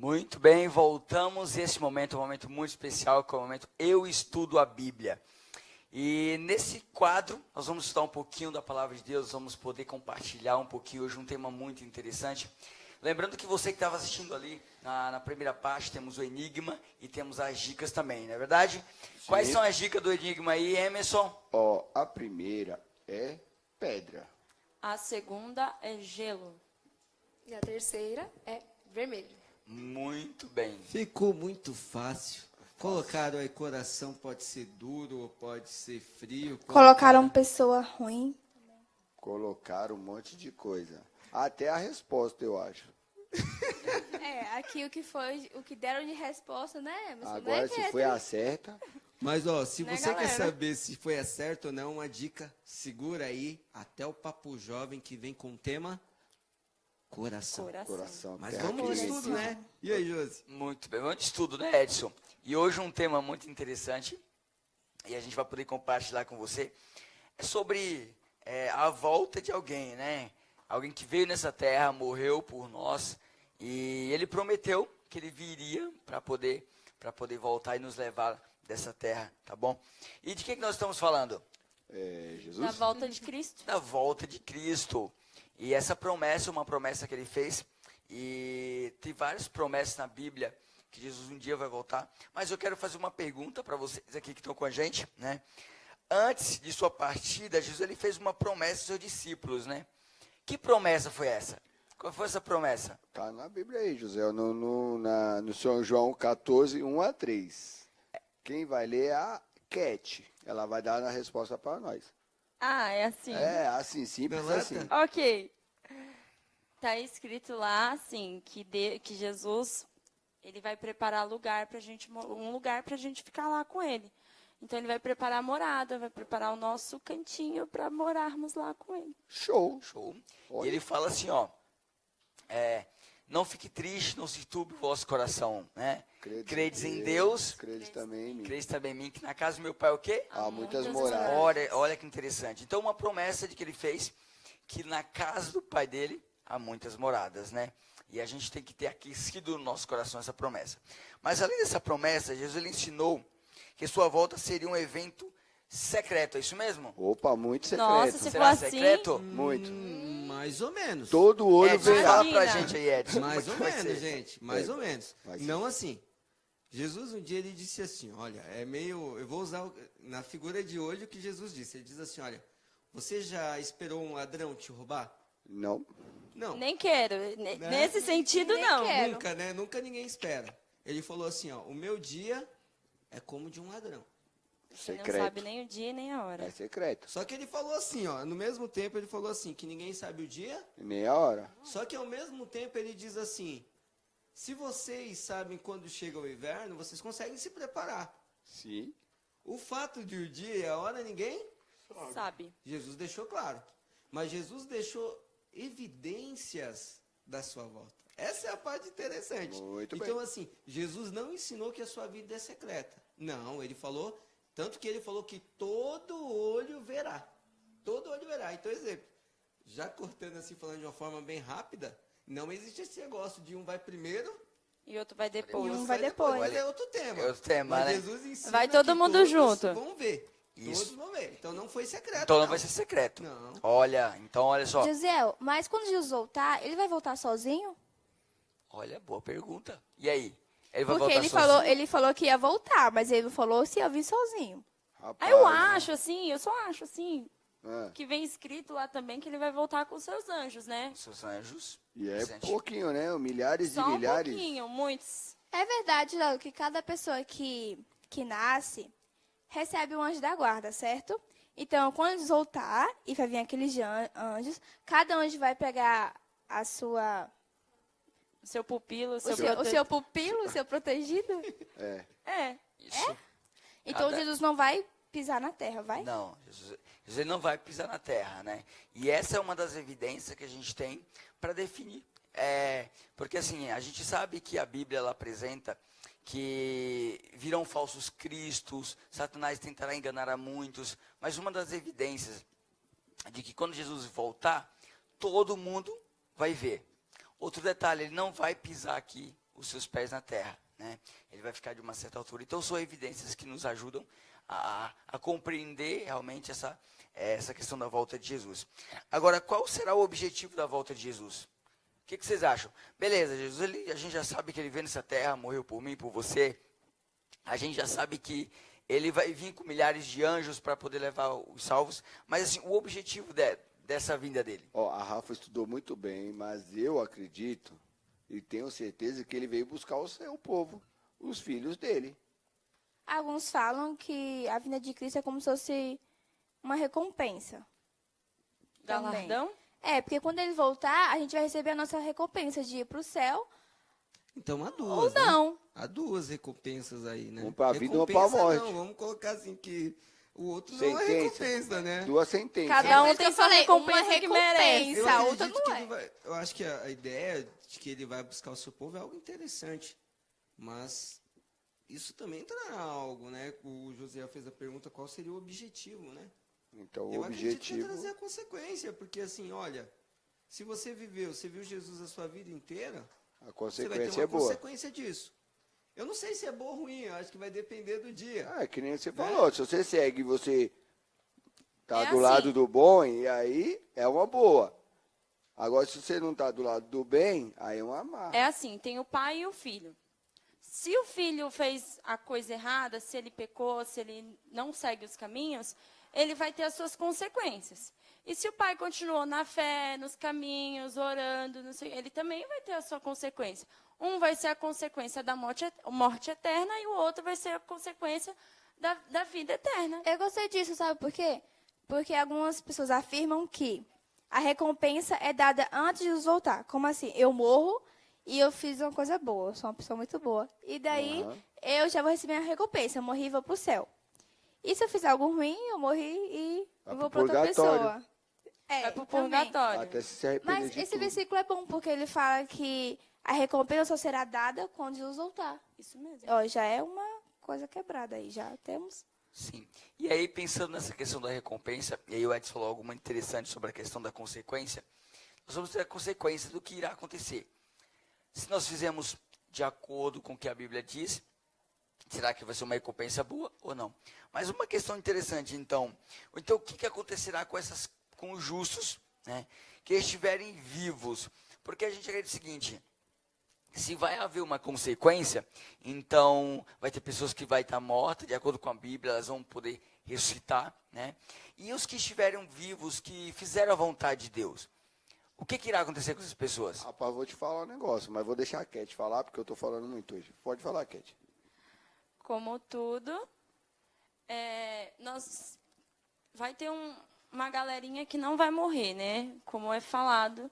Muito bem, voltamos. Esse momento é um momento muito especial, que é o momento Eu Estudo a Bíblia. E nesse quadro, nós vamos estudar um pouquinho da Palavra de Deus, vamos poder compartilhar um pouquinho hoje um tema muito interessante. Lembrando que você que estava assistindo ali na primeira parte, temos o Enigma e temos as dicas também, não é verdade? Sim. Quais são as dicas do Enigma aí, Emerson? A primeira é pedra. A segunda é gelo. E a terceira é vermelho. Muito bem. Ficou muito fácil. Colocaram aí coração, pode ser duro ou pode ser frio. Colocaram pessoa ruim. Colocaram um monte de coisa. Até a resposta, eu acho. Aqui o que deram de resposta, né? Mas agora, se foi a certa... Mas, se né, você quer galera? saber se foi a certa ou não, uma dica, segura aí até o Papo Jovem que vem com o tema coração. Coração. Mas vamos de estudo, né? E aí, Josi? Muito bem, vamos de estudo, né, Edson? E hoje um tema muito interessante, e a gente vai poder compartilhar com você, é sobre a volta de alguém, né? Alguém que veio nessa terra, morreu por nós, e ele prometeu que ele viria para poder voltar e nos levar dessa terra, tá bom? E de que nós estamos falando? Jesus? Da volta de Cristo. Da volta de Cristo. E essa promessa é uma promessa que ele fez, e tem várias promessas na Bíblia que Jesus um dia vai voltar. Mas eu quero fazer uma pergunta para vocês aqui que estão com a gente, né? Antes de sua partida, Jesus ele fez uma promessa aos seus discípulos, né? Que promessa foi essa? Qual foi essa promessa? Tá na Bíblia aí, José, no São João 14, 1 a 3. Quem vai ler é a Cat. Ela vai dar a resposta para nós. Ah, é assim. É, assim, simples Delata. assim. Ok. Tá escrito lá, assim, que Jesus, ele vai preparar lugar pra gente, um lugar pra gente ficar lá com ele. Então, ele vai preparar a morada, vai preparar o nosso cantinho para morarmos lá com ele. Show. E ele fala assim, não fique triste, não se turbe o vosso coração, né? Credes em Deus, credes também em mim. credes também em mim, que na casa do meu pai é o quê? Há muitas moradas. moradas. Olha que interessante. Então, uma promessa de que ele fez, que na casa do pai dele há muitas moradas, né? E a gente tem que ter aquecido no nosso coração essa promessa. Mas além dessa promessa, Jesus ele ensinou que sua volta seria um evento secreto, é isso mesmo? Opa, muito secreto. Nossa, se for Será assim, secreto? Muito. Mais ou menos. Todo olho Edson, verá. fala Imagina. pra gente aí, Edson. Mais como ou é que vai menos, ser? gente. Mais ou menos. vai ser. Não assim. Jesus um dia ele disse assim, olha, eu vou usar na figura de hoje o que Jesus disse. Ele diz assim, olha, você já esperou um ladrão te roubar? Não. Não. nem quero. Nesse sentido, Nem não. quero. Nunca, né? Nunca ninguém espera. Ele falou assim, o meu dia é como de um ladrão. Você não Secreto. sabe nem o dia nem a hora. É secreto. Só que ele falou assim, no mesmo tempo ele falou assim, que ninguém sabe o dia, Nem a hora. só que ao mesmo tempo ele diz assim, se vocês sabem quando chega o inverno, vocês conseguem se preparar. Sim. O fato de o dia e a hora ninguém, Sabe? Jesus deixou claro. Mas Jesus deixou evidências da sua volta. Essa é a parte interessante. Muito bem. Então, assim, Jesus não ensinou que a sua vida é secreta. Não, ele falou, tanto que ele falou que todo olho verá. Todo olho verá. Então, exemplo, já cortando assim, falando de uma forma bem rápida, não existe esse negócio de um vai primeiro E outro vai depois. E um vai depois. Mas é outro tema. É outro tema, Mas né? Jesus ensina Vai todo que mundo todos junto. vão ver. Isso. Todos vão ver. Então não foi secreto. Então não vai ser secreto. Não. Então olha só. Josiel, mas quando Jesus voltar, ele vai voltar sozinho? Olha, boa pergunta. E aí? Ele vai Porque voltar ele falou que ia voltar, mas ele não falou se ia vir sozinho. Rapaz, Eu só acho assim, Ah, que vem escrito lá também que ele vai voltar com seus anjos, né? Seus anjos. e é Gente, pouquinho, né? Milhares Só e um milhares. pouquinho, muitos. É verdade, Léo, que cada pessoa que nasce recebe um anjo da guarda, certo? Então, quando eles voltar e vai vir aqueles anjos, cada anjo vai pegar a sua... O seu pupilo, o O seu, seu pupilo, o seu protegido. É. Isso. Então, Cada- Jesus não vai pisar na terra, vai? Não, Jesus ele não vai pisar na terra, né? E essa é uma das evidências que a gente tem para definir. Porque assim, a gente sabe que a Bíblia ela apresenta que virão falsos cristos, Satanás tentará enganar a muitos, mas uma das evidências de que quando Jesus voltar, todo mundo vai ver. Outro detalhe, ele não vai pisar aqui os seus pés na terra, né? Ele vai ficar de uma certa altura. Então, são evidências que nos ajudam a compreender realmente essa questão da volta de Jesus. Agora, qual será o objetivo da volta de Jesus? O que vocês acham? Beleza, Jesus, a gente já sabe que ele veio nessa terra, morreu por mim, por você. A gente já sabe que ele vai vir com milhares de anjos para poder levar os salvos. Mas assim, o objetivo dessa vinda dele? Ó, a Rafa estudou muito bem, mas eu acredito e tenho certeza que ele veio buscar o seu povo, os filhos dele. Alguns falam que a vinda de Cristo é como se fosse uma recompensa. também. Galardão? É, porque quando ele voltar, a gente vai receber a nossa recompensa de ir para o céu Então há ou duas, né? não. Há duas recompensas aí, né? Uma pra vida e uma pra Recompensa morte. Não, vamos colocar assim que o outro não é Sentença. recompensa, né? Duas sentenças. Cada um Por isso tem que eu sua falei, recompensa uma que merece. recompensa, a outra acredito não que é. ele vai- eu acho que a ideia de que ele vai buscar o seu povo é algo interessante. Mas isso também trará algo, né? O José fez a pergunta qual seria o objetivo, né? Então, o Eu acredito que é objetivo... trazer a consequência, porque assim, olha, se você viu Jesus a sua vida inteira, A você vai ter consequência uma é boa. consequência disso. Eu não sei se é bom ou ruim, eu acho que vai depender do dia. Ah, é que nem você falou, se você segue e você tá É do assim. lado do bom, e aí é uma boa. Agora, se você não tá do lado do bem, aí é uma má. É assim, tem o pai e o filho. Se o filho fez a coisa errada, se ele pecou, se ele não segue os caminhos, ele vai ter as suas consequências. E se o pai continuou na fé, nos caminhos, orando, não sei, ele também vai ter a sua consequência. Um vai ser a consequência da morte eterna e o outro vai ser a consequência da vida eterna. Eu gostei disso, sabe por quê? Porque algumas pessoas afirmam que a recompensa é dada antes de Jesus voltar. Como assim? Eu morro e eu fiz uma coisa boa, eu sou uma pessoa muito boa. E daí Aham. eu já vou receber a recompensa, eu morri e vou pro céu. E se eu fizer algo ruim, eu morri e Vai vou pro para outra purgatório. pessoa. É, Vai pro também. purgatório. Até se arrepender Mas de esse tudo. versículo é bom, porque ele fala que a recompensa só será dada quando Jesus voltar. Isso mesmo. Ó, já é uma coisa quebrada aí, já temos. Sim. E aí, pensando nessa questão da recompensa, e aí o Edson falou algo muito interessante sobre a questão da consequência, nós vamos ter a consequência do que irá acontecer. Se nós fizermos de acordo com o que a Bíblia diz, será que vai ser uma recompensa boa ou não? Mas uma questão interessante, então o que acontecerá com os justos, né, que estiverem vivos? Porque a gente acredita o seguinte: se vai haver uma consequência, então vai ter pessoas que vai estar mortas, de acordo com a Bíblia, elas vão poder ressuscitar, né? E os que estiverem vivos, que fizeram a vontade de Deus, o que irá acontecer com essas pessoas? Rapaz, vou te falar um negócio, mas vou deixar a Cat falar, porque eu tô falando muito hoje. Pode falar, Cat. Como tudo, vai ter uma galerinha que não vai morrer, né? Como é falado,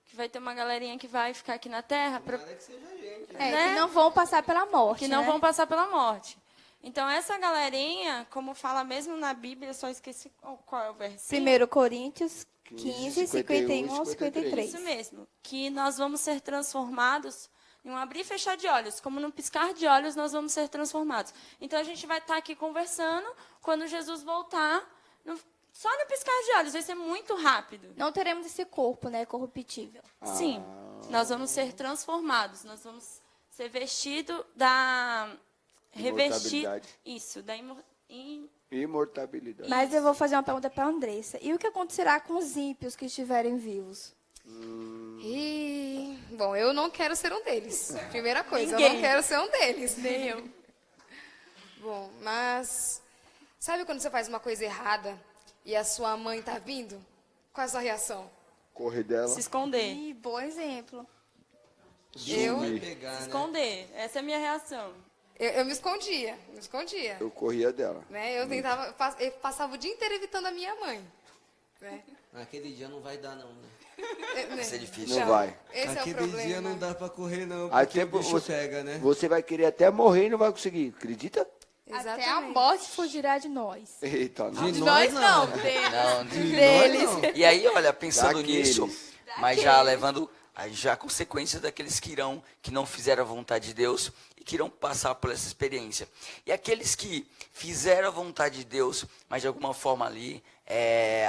que vai ter uma galerinha que vai ficar aqui na Terra, Nada que seja gente. É, Né? que não vão passar pela morte, que não né? vão passar pela morte. Então, essa galerinha, como fala mesmo na Bíblia, eu só esqueci qual é o versículo. 1 Coríntios 15, 51 ao 53. Isso mesmo, que nós vamos ser transformados em um abrir e fechar de olhos, como num piscar de olhos nós vamos ser transformados. Então a gente vai estar aqui conversando, quando Jesus voltar, só no piscar de olhos, vai ser muito rápido. Não teremos esse corpo, né, corruptível. Sim, nós vamos ser transformados, nós vamos ser vestidos da... Revestido, Imortabilidade. isso, da Imortabilidade. Mas eu vou fazer uma pergunta para a Andressa. E o que acontecerá com os ímpios que estiverem vivos? E, bom, eu não quero ser um deles. Primeira coisa, eu Ninguém. não quero ser um deles. Nem eu. Bom, mas sabe quando você faz uma coisa errada e a sua mãe tá vindo? Qual é a sua reação? Corre dela. Se esconder. Ih, bom exemplo. Eu, Vai pegar, Se né? esconder. Essa é a minha reação. eu me escondia, Eu corria dela. né? Eu tentava, eu passava o dia inteiro evitando a minha mãe, né? Aquele dia não vai dar, não, né? Vai ser difícil. Não vai. Esse é o Aquele problema. dia não dá pra correr, não, Aí porque o tempo bicho você, pega, né? você vai querer até morrer e não vai conseguir. Acredita? Até a morte fugirá de nós. Eita, não. De nós, não. Não, Deles. E aí, olha, pensando Daqueles. nisso, mas já levando já consequências daqueles que não fizeram a vontade de Deus e que irão passar por essa experiência. E aqueles que fizeram a vontade de Deus, mas de alguma forma ali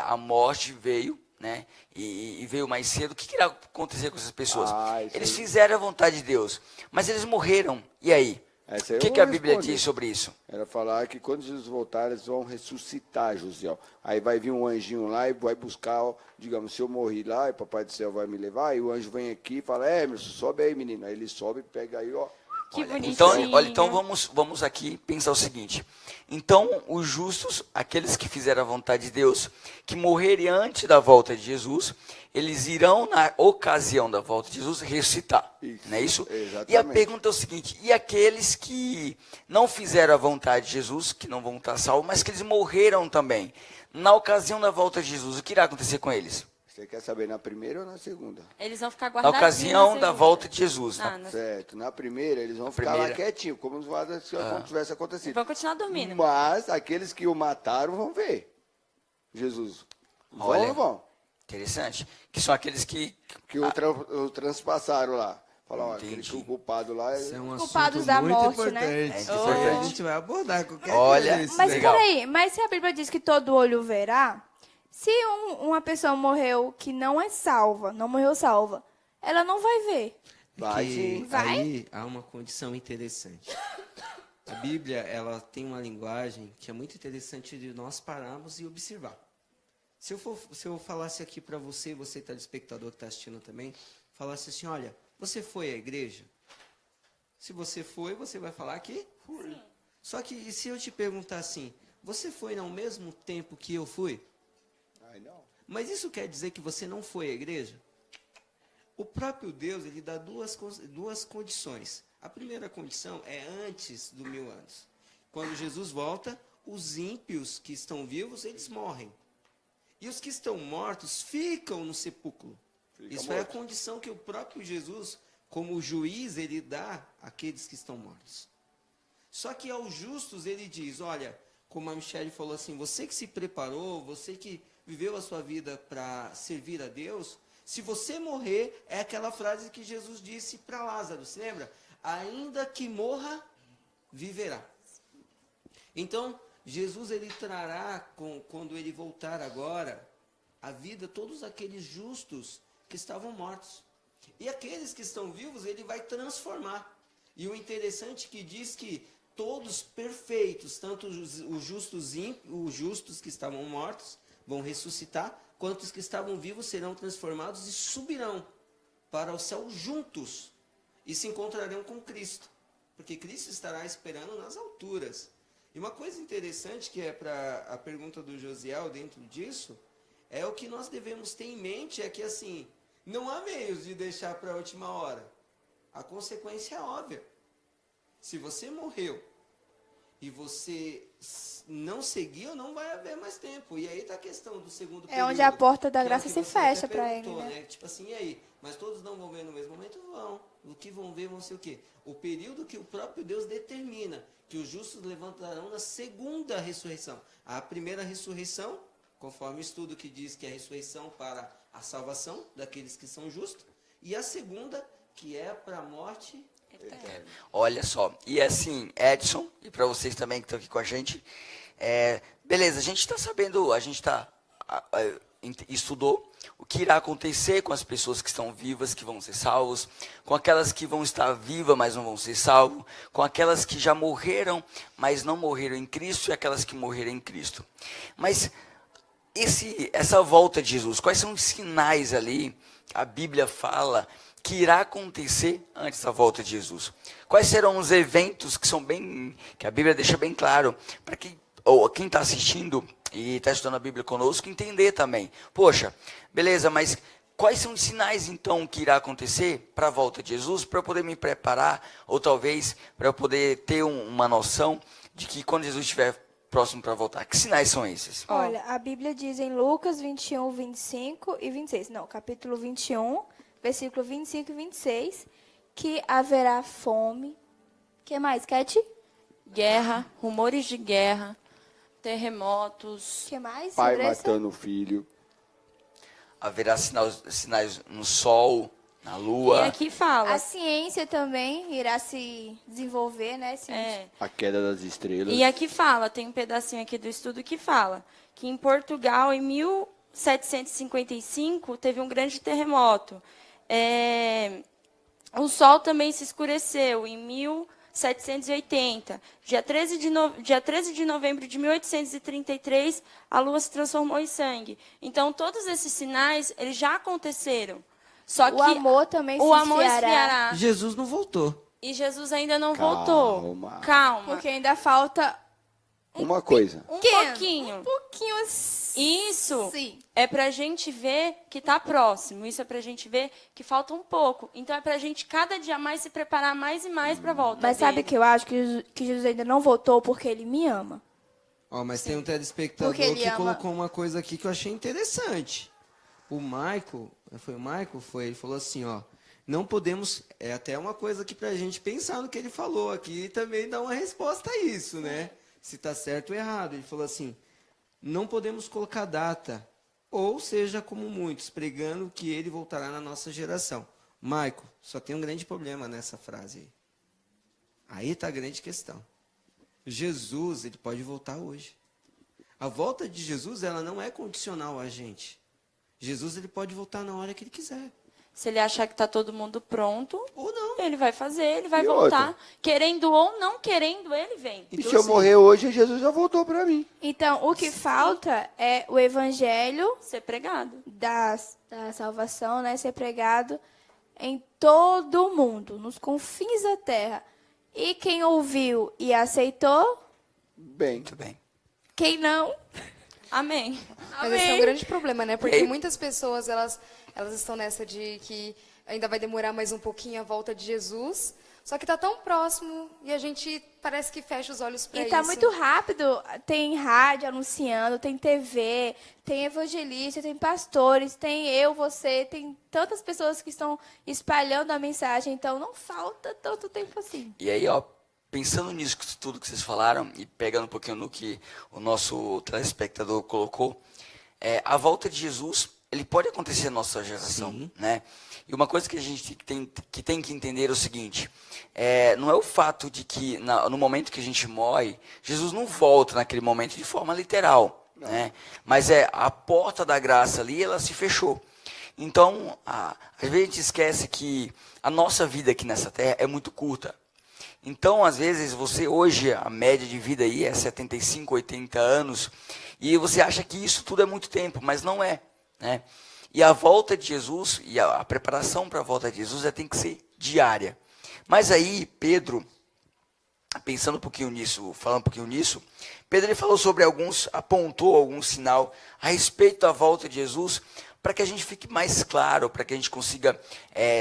a morte veio, né? E veio mais cedo. O que irá acontecer com essas pessoas? Isso Eles aí. fizeram a vontade de Deus, mas eles morreram. E aí? Essa aí O que, eu que a vou Bíblia responder. diz sobre isso? Era falar que quando Jesus voltar, eles vão ressuscitar, Josiel. Aí vai vir um anjinho lá e vai buscar, ó, digamos, se eu morri lá, e o Papai do Céu vai me levar, e o anjo vem aqui e fala, Emerson, sobe aí, menino. Aí ele sobe, pega aí, ó. Que bonitinho. Então, olha, então vamos aqui pensar o seguinte. Então, os justos, aqueles que fizeram a vontade de Deus, que morrerem antes da volta de Jesus, eles irão, na ocasião da volta de Jesus, ressuscitar. Isso, Não é isso? exatamente. E a pergunta é o seguinte, e aqueles que não fizeram a vontade de Jesus, que não vão estar salvos, mas que eles morreram também, na ocasião da volta de Jesus, o que irá acontecer com eles? Você quer saber na primeira ou na segunda? Eles vão ficar Na guardados. ocasião da volta de Jesus. Certo. Na primeira, eles vão ficar primeira. lá quietinho, como se não tivesse acontecido. Vão continuar dormindo. Mas aqueles que o mataram vão ver Jesus. Vão Olha. ou não vão? Interessante. Que são aqueles que... Que o transpassaram lá. Falaram, ó, aquele Entendi. que o culpado lá... Isso é um Culpados assunto da muito morte, né? importante. É Que importante. a gente vai abordar qualquer Olha, coisa. Mas legal. peraí, mas se a Bíblia diz que todo olho verá, se uma pessoa morreu que não é salva, não morreu salva, ela não vai ver. Vai Que sim. Vai? Aí há uma condição interessante. A Bíblia, ela tem uma linguagem que é muito interessante de nós pararmos e observar. Se eu falasse aqui para você telespectador que está assistindo também, falasse assim, olha, você foi à igreja? Se você foi, você vai falar que fui. Só que e se eu te perguntar assim, você foi ao mesmo tempo que eu fui? Ai, não. Mas isso quer dizer que você não foi à igreja? O próprio Deus, ele dá duas condições. A primeira condição é antes do 1000 anos. Quando Jesus volta, os ímpios que estão vivos, eles morrem. E os que estão mortos ficam no sepulcro. Isso é a condição que o próprio Jesus, como juiz, ele dá àqueles que estão mortos. Só que aos justos ele diz, olha, como a Michelle falou assim, você que se preparou, você que viveu a sua vida para servir a Deus, se você morrer, é aquela frase que Jesus disse para Lázaro, se lembra? Ainda que morra, viverá. Então, Jesus ele trará, quando ele voltar agora, a vida todos aqueles justos que estavam mortos. E aqueles que estão vivos, ele vai transformar. E o interessante que diz que todos perfeitos, tanto os justos que estavam mortos, vão ressuscitar, quanto os que estavam vivos serão transformados e subirão para o céu juntos e se encontrarão com Cristo. Porque Cristo estará esperando nas alturas. E uma coisa interessante que é para a pergunta do Josiel dentro disso, é o que nós devemos ter em mente, é que assim, não há meios de deixar para a última hora. A consequência é óbvia. Se você morreu e você não seguiu, não vai haver mais tempo. E aí está a questão do segundo período. É onde a porta da que é o graça que se você fecha até para ele, perguntou, né? Tipo assim, e aí? Mas todos não vão ver no mesmo momento? Vão. O que vão ver vão ser o quê? O período que o próprio Deus determina, que os justos levantarão na segunda ressurreição. A primeira ressurreição, conforme o estudo que diz que é a ressurreição para a salvação daqueles que são justos, e a segunda, que é para a morte eterna. Olha só, e assim, Edson, e para vocês também que estão aqui com a gente, beleza, a gente está sabendo, a gente estudou o que irá acontecer com as pessoas que estão vivas, que vão ser salvos, com aquelas que vão estar vivas, mas não vão ser salvos, com aquelas que já morreram, mas não morreram em Cristo, e aquelas que morreram em Cristo. Mas essa volta de Jesus, quais são os sinais ali, a Bíblia fala, que irá acontecer antes da volta de Jesus? Quais serão os eventos que a Bíblia deixa bem claro, para quem está assistindo e está estudando a Bíblia conosco, entender também. Poxa, beleza, mas quais são os sinais, então, que irá acontecer para a volta de Jesus, para eu poder me preparar, ou talvez para eu poder ter uma noção de que quando Jesus estiver próximo para voltar, que sinais são esses? Olha, a Bíblia diz em Lucas 21, 25 e 26, não, capítulo 21, versículo 25 e 26, que haverá fome. O que mais, Cat? Guerra, rumores de guerra, terremotos. O que mais? Pai Andressa? matando o filho. Haverá sinais no sol, na E lua. aqui fala. A ciência também irá se desenvolver, né? A queda das estrelas. E aqui fala, tem um pedacinho aqui do estudo que fala que em Portugal, em 1755, teve um grande terremoto. O sol também se escureceu em 1780. Dia 13 de novembro de 1833, a lua se transformou em sangue. Então, todos esses sinais, eles já aconteceram. Só que O amor também se o amor esfriará. esfriará. Jesus não voltou. E Jesus ainda não Calma. voltou. Calma. Porque ainda falta Uma coisa. Um pequeno, pouquinho. um pouquinho Isso sim. é pra gente ver que tá próximo. Isso é pra gente ver que falta um pouco. Então é pra gente cada dia mais se preparar mais e mais pra volta Mas sabe dele. que eu acho que Jesus ainda não voltou porque ele me ama. Ó, mas tem um telespectador Porque ele que ama- colocou uma coisa aqui que eu achei interessante. O Michael, foi o Michael? Foi, ele falou assim, ó, não podemos, é até uma coisa aqui pra gente pensar no que ele falou aqui e também dar uma resposta a isso, né? Se tá certo ou errado. Ele falou assim, não podemos colocar data, ou seja, como muitos, pregando que ele voltará na nossa geração. Michael, só tem um grande problema nessa frase aí. Aí tá a grande questão. Jesus, ele pode voltar hoje. A volta de Jesus, ela não é condicional a gente. Jesus, ele pode voltar na hora que ele quiser. Se ele achar que tá todo mundo pronto, Ou não. ele vai fazer, ele vai E voltar. outra? Querendo ou não querendo, ele vem. E Então, se eu assim, morrer hoje, Jesus já voltou para mim. Então, o que falta é o evangelho Ser pregado. da salvação, né, ser pregado em todo o mundo, nos confins da terra. E quem ouviu e aceitou, Bem. Muito bem. quem não, Amém. Mas esse é um grande problema, né? Porque E aí- muitas pessoas, elas estão nessa de que ainda vai demorar mais um pouquinho a volta de Jesus, só que está tão próximo e a gente parece que fecha os olhos para e isso. tá muito rápido. Tem rádio anunciando, tem TV, tem evangelista, tem pastores, tem eu, você, tem tantas pessoas que estão espalhando a mensagem, então não falta tanto tempo assim. E aí, ó, pensando nisso tudo que vocês falaram e pegando um pouquinho no que o nosso telespectador colocou, a volta de Jesus, ele pode acontecer na nossa geração, Sim. né? E uma coisa que a gente tem que entender é o seguinte, não é o fato de que no momento que a gente morre, Jesus não volta naquele momento de forma literal, né? Mas a porta da graça ali, ela se fechou. Então, às vezes a gente esquece que a nossa vida aqui nessa terra é muito curta. Então, às vezes, você hoje, a média de vida aí é 75, 80 anos, e você acha que isso tudo é muito tempo, mas não é, né? E a volta de Jesus, e a preparação para a volta de Jesus tem que ser diária. Mas aí, Pedro, pensando um pouquinho nisso, falando um pouquinho nisso, Pedro ele falou sobre apontou algum sinal a respeito da volta de Jesus, para que a gente fique mais claro, para que a gente consiga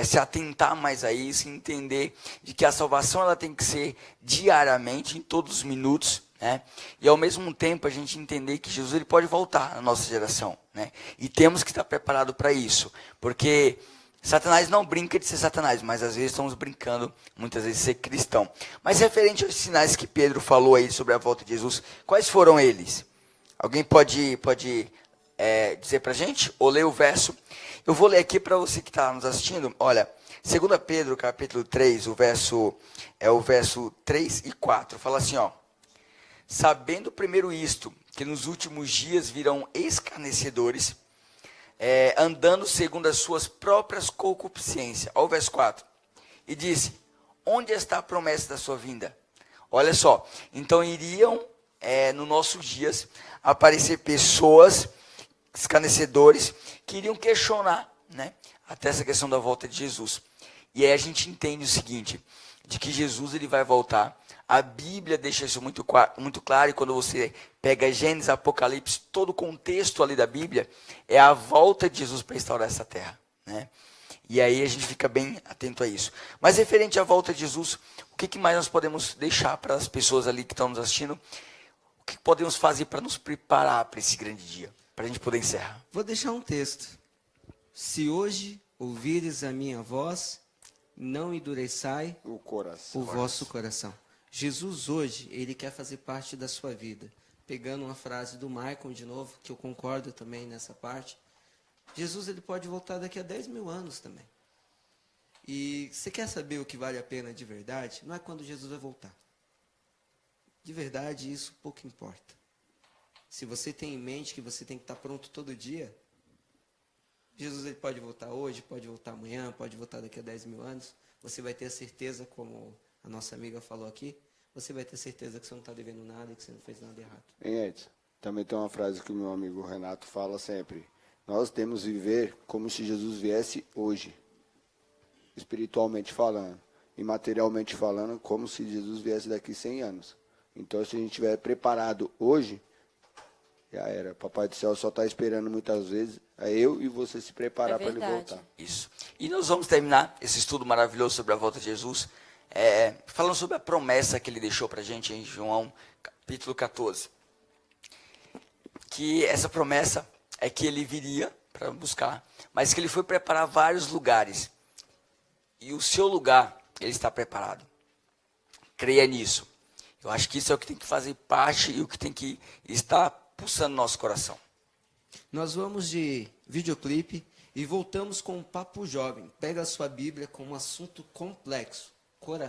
se atentar mais a isso, e entender de que a salvação ela tem que ser diariamente, em todos os minutos, né? E ao mesmo tempo a gente entender que Jesus ele pode voltar na nossa geração, né? E temos que estar preparados para isso, porque Satanás não brinca de ser Satanás, mas às vezes estamos brincando, muitas vezes, de ser cristão. Mas referente aos sinais que Pedro falou aí sobre a volta de Jesus, quais foram eles? Alguém pode dizer para a gente, ou ler o verso? Eu vou ler aqui para você que está nos assistindo. Olha, 2 Pedro, capítulo 3, o verso 3 e 4. Fala assim, ó. Sabendo primeiro isto, que nos últimos dias virão escarnecedores, andando segundo as suas próprias concupiscências. Olha o verso 4. E disse, onde está a promessa da sua vinda? Olha só, então iriam, nos nossos dias, aparecer pessoas escarnecedores que iriam questionar, né, até essa questão da volta de Jesus. E aí a gente entende o seguinte, de que Jesus ele vai voltar. A Bíblia deixa isso muito claro, e quando você pega Gênesis, Apocalipse, todo o contexto ali da Bíblia, é a volta de Jesus para restaurar essa terra, né? E aí a gente fica bem atento a isso. Mas referente à volta de Jesus, o que mais nós podemos deixar para as pessoas ali que estão nos assistindo? O que podemos fazer para nos preparar para esse grande dia? Para a gente poder encerrar. Vou deixar um texto. Se hoje ouvires a minha voz, não endureçai O coração. o vosso coração. Jesus hoje, ele quer fazer parte da sua vida. Pegando uma frase do Michael de novo, que eu concordo também nessa parte. Jesus, ele pode voltar daqui a 10 mil anos também. E você quer saber o que vale a pena de verdade? Não é quando Jesus vai voltar. De verdade, isso pouco importa. Se você tem em mente que você tem que estar pronto todo dia, Jesus ele pode voltar hoje, pode voltar amanhã, pode voltar daqui a 10 mil anos. Você vai ter a certeza, como a nossa amiga falou aqui, você vai ter certeza que você não está devendo nada e que você não fez nada errado. Hein, Edson? Também tem uma frase que o meu amigo Renato fala sempre. Nós temos que viver como se Jesus viesse hoje. Espiritualmente falando. E materialmente falando, como se Jesus viesse daqui 100 anos. Então, se a gente estiver preparado hoje, já era. Papai do céu só está esperando muitas vezes é eu e você se preparar para ele voltar. Isso. E nós vamos terminar esse estudo maravilhoso sobre a volta de Jesus, falando sobre a promessa que ele deixou para a gente em João capítulo 14. Que essa promessa é que ele viria para buscar, mas que ele foi preparar vários lugares. E o seu lugar, ele está preparado. Creia nisso. Eu acho que isso é o que tem que fazer parte e o que tem que estar pulsando no nosso coração. Nós vamos de videoclipe e voltamos com um papo jovem. Pega a sua Bíblia com um assunto complexo, coração.